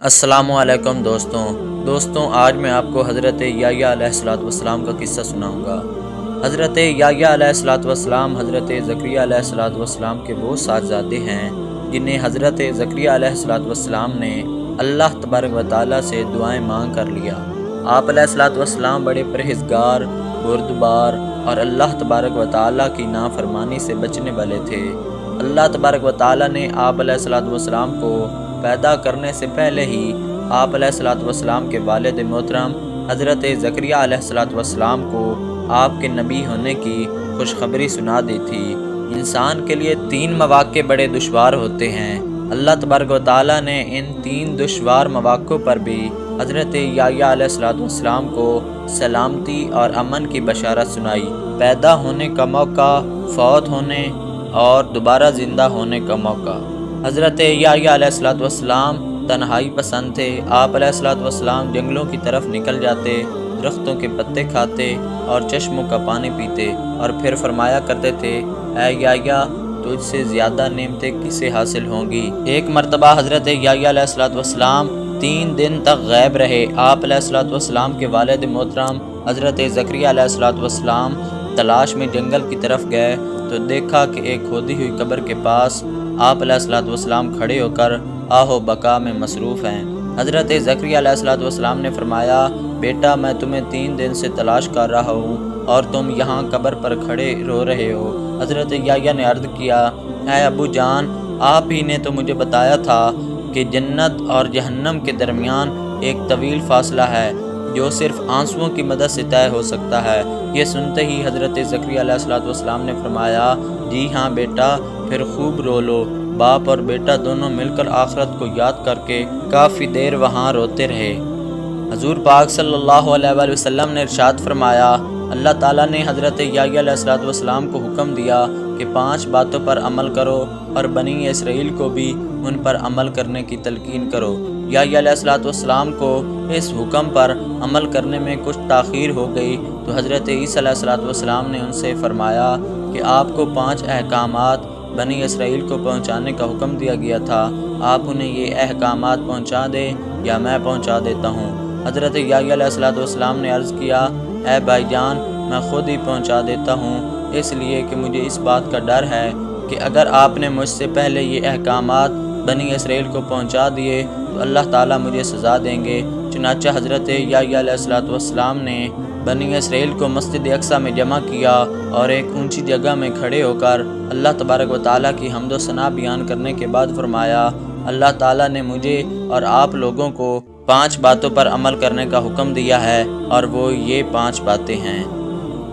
السلام علیکم دوستوں آج میں آپ کو حضرت یحییٰ علیہ السلام کا قصہ سناؤں گا۔ حضرت یحییٰ علیہ السلام حضرت زکریا علیہ السلام کے وہ صاحبزادے ہیں جنہیں حضرت زکریا علیہ السلام نے اللہ تبارک و تعالیٰ سے دعائیں مانگ کر لیا۔ آپ علیہ السلام بڑے پرہیزگار، بردبار اور اللہ تبارک و تعالیٰ کی نافرمانی سے بچنے والے تھے۔ اللہ تبارک و تعالیٰ نے آپ علیہ السلام کو پیدا کرنے سے پہلے ہی آپ علیہ السلام کے والد محترم حضرت زکریا علیہ السلام کو آپ کے نبی ہونے کی خوشخبری سنا دی تھی۔ انسان کے لیے 3 مواقع بڑے دشوار ہوتے ہیں۔ اللہ تبارک و تعالیٰ نے ان 3 دشوار مواقع پر بھی حضرت یحییٰ علیہ السلام کو سلامتی اور امن کی بشارت سنائی۔ پیدا ہونے کا موقع، فوت ہونے اور دوبارہ زندہ ہونے کا موقع۔ حضرت یحییٰ علیہ السلام تنہائی پسند تھے۔ آپ علیہ السلام جنگلوں کی طرف نکل جاتے، درختوں کے پتے کھاتے اور چشموں کا پانی پیتے اور پھر فرمایا کرتے تھے، اے یحییٰ، تجھ سے زیادہ نعمتیں کسے حاصل ہوں گی۔ ایک مرتبہ حضرت یحییٰ علیہ السلام 3 دن تک غائب رہے۔ آپ علیہ السلام کے والد محترم حضرت زکریا علیہ السلام تلاش میں جنگل کی طرف گئے تو دیکھا کہ ایک کھودی ہوئی قبر کے پاس آپ علیہ السلام کھڑے ہو کر آہو بکا میں مصروف ہیں۔ حضرت زکریا علیہ السلام نے فرمایا، بیٹا، میں تمہیں 3 دن سے تلاش کر رہا ہوں اور تم یہاں قبر پر کھڑے رو رہے ہو۔ حضرت یحییٰ نے عرض کیا، اے ابو جان، آپ ہی نے تو مجھے بتایا تھا کہ جنت اور جہنم کے درمیان ایک طویل فاصلہ ہے جو صرف آنسوؤں کی مدد سے طے ہو سکتا ہے۔ یہ سنتے ہی حضرت زکریا علیہ السلام نے فرمایا، جی ہاں بیٹا، پھر خوب رو لو۔ باپ اور بیٹا دونوں مل کر آخرت کو یاد کر کے کافی دیر وہاں روتے رہے۔ حضور پاک صلی اللہ علیہ وآلہ وسلم نے ارشاد فرمایا، اللہ تعالیٰ نے حضرت یحییٰ علیہ السلام کو حکم دیا کہ 5 باتوں پر عمل کرو اور بنی اسرائیل کو بھی ان پر عمل کرنے کی تلقین کرو۔ یحییٰ علیہ السلام کو اس حکم پر عمل کرنے میں کچھ تاخیر ہو گئی تو حضرت عیسیٰ علیہ السلام نے ان سے فرمایا کہ آپ کو 5 احکامات بنی اسرائیل کو پہنچانے کا حکم دیا گیا تھا، آپ انہیں یہ احکامات پہنچا دیں یا میں پہنچا دیتا ہوں۔ حضرت یحییٰ علیہ السلام نے عرض کیا، اے بھائی جان، میں خود ہی پہنچا دیتا ہوں، اس لیے کہ مجھے اس بات کا ڈر ہے کہ اگر آپ نے مجھ سے پہلے یہ احکامات بنی اسرائیل کو پہنچا دیے تو اللہ تعالیٰ مجھے سزا دیں گے۔ چنانچہ حضرت یحییٰ علیہ السلام نے بنی اسرائیل کو مسجد اقصیٰ میں جمع کیا اور ایک اونچی جگہ میں کھڑے ہو کر اللہ تبارک و تعالیٰ کی حمد و ثنا بیان کرنے کے بعد فرمایا، اللہ تعالیٰ نے مجھے اور آپ لوگوں کو 5 باتوں پر عمل کرنے کا حکم دیا ہے اور وہ یہ 5 باتیں ہیں۔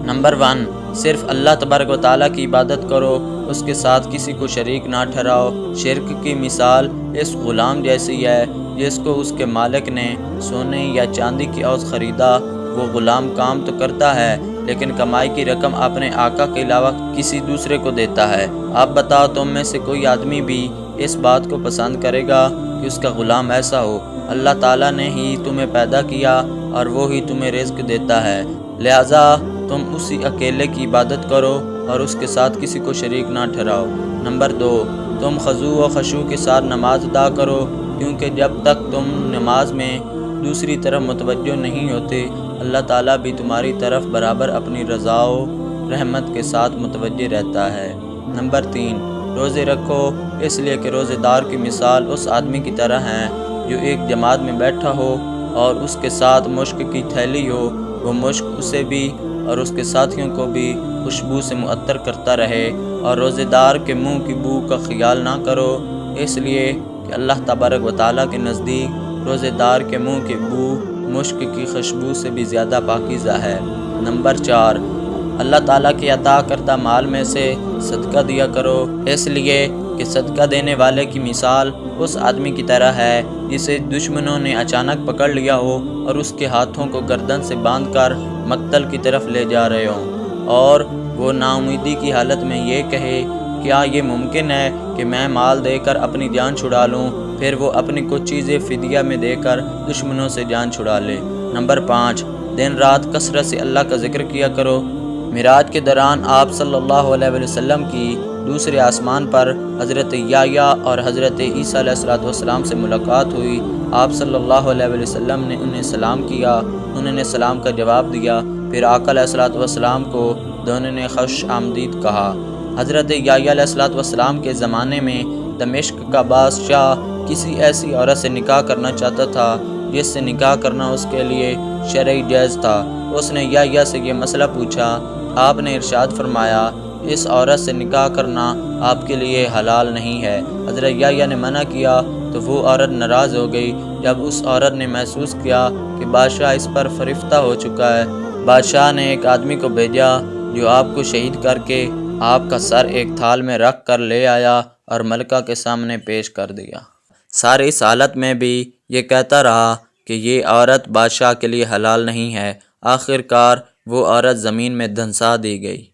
نمبر 1، صرف اللہ تبارک و تعالیٰ کی عبادت کرو، اس کے ساتھ کسی کو شریک نہ ٹھہراؤ۔ شرک کی مثال اس غلام جیسی ہے جس کو اس کے مالک نے سونے یا چاندی کی عوض خریدا۔ وہ غلام کام تو کرتا ہے لیکن کمائی کی رقم اپنے آقا کے علاوہ کسی دوسرے کو دیتا ہے۔ آپ بتاؤ، تم میں سے کوئی آدمی بھی اس بات کو پسند کرے گا کہ اس کا غلام ایسا ہو؟ اللہ تعالیٰ نے ہی تمہیں پیدا کیا اور وہ ہی تمہیں رزق دیتا ہے، لہٰذا تم اسی اکیلے کی عبادت کرو اور اس کے ساتھ کسی کو شریک نہ ٹھہراؤ۔ نمبر 2، تم خضوع و خشوع کے ساتھ نماز ادا کرو، کیونکہ جب تک تم نماز میں دوسری طرف متوجہ نہیں ہوتے، اللہ تعالیٰ بھی تمہاری طرف برابر اپنی رضا و رحمت کے ساتھ متوجہ رہتا ہے۔ نمبر 3، روزے رکھو، اس لیے کہ روزے دار کی مثال اس آدمی کی طرح ہے جو ایک جماعت میں بیٹھا ہو اور اس کے ساتھ مشک کی تھیلی ہو، وہ مشک اسے بھی اور اس کے ساتھیوں کو بھی خوشبو سے معطر کرتا رہے، اور روزے دار کے منہ کی بو کا خیال نہ کرو، اس لیے کہ اللہ تبارک و تعالیٰ کے نزدیک روزے دار کے منہ کی بو مشک کی خوشبو سے بھی زیادہ پاکیزہ ہے۔ نمبر 4، اللہ تعالیٰ کے عطا کردہ مال میں سے صدقہ دیا کرو، اس لیے کہ صدقہ دینے والے کی مثال اس آدمی کی طرح ہے جسے دشمنوں نے اچانک پکڑ لیا ہو اور اس کے ہاتھوں کو گردن سے باندھ کر مقتل کی طرف لے جا رہے ہوں، اور وہ نا امیدی کی حالت میں یہ کہے، کیا یہ ممکن ہے کہ میں مال دے کر اپنی جان چھڑا لوں؟ پھر وہ اپنی کچھ چیزیں فدیہ میں دے کر دشمنوں سے جان چھڑا لے۔ نمبر 5، دن رات کثرت سے اللہ کا ذکر کیا کرو۔ معراج کے دوران آپ صلی اللہ علیہ وسلم کی دوسرے آسمان پر حضرت یحییٰ اور حضرت عیسیٰ علیہ السلام سے ملاقات ہوئی۔ آپ صلی اللہ علیہ وسلم نے انہیں سلام کیا، انہوں نے سلام کا جواب دیا، پھر آقا علیہ السلام کو دونوں نے خوش آمدید کہا۔ حضرت یحییٰ علیہ السلام کے زمانے میں دمشق کا بادشاہ کسی ایسی عورت سے نکاح کرنا چاہتا تھا جس سے نکاح کرنا اس کے لیے شرعی جائز تھا۔ اس نے یحییٰ سے یہ مسئلہ پوچھا، آپ نے ارشاد فرمایا اس عورت سے نکاح کرنا آپ کے لیے حلال نہیں ہے۔ حضرت یحییٰ نے منع کیا تو وہ عورت ناراض ہو گئی۔ جب اس عورت نے محسوس کیا کہ بادشاہ اس پر فریفتہ ہو چکا ہے، بادشاہ نے ایک آدمی کو بھیجا جو آپ کو شہید کر کے آپ کا سر ایک تھال میں رکھ کر لے آیا اور ملکہ کے سامنے پیش کر دیا۔ سر اس حالت میں بھی یہ کہتا رہا کہ یہ عورت بادشاہ کے لیے حلال نہیں ہے۔ آخر کار وہ عورت زمین میں دھنسا دی گئی۔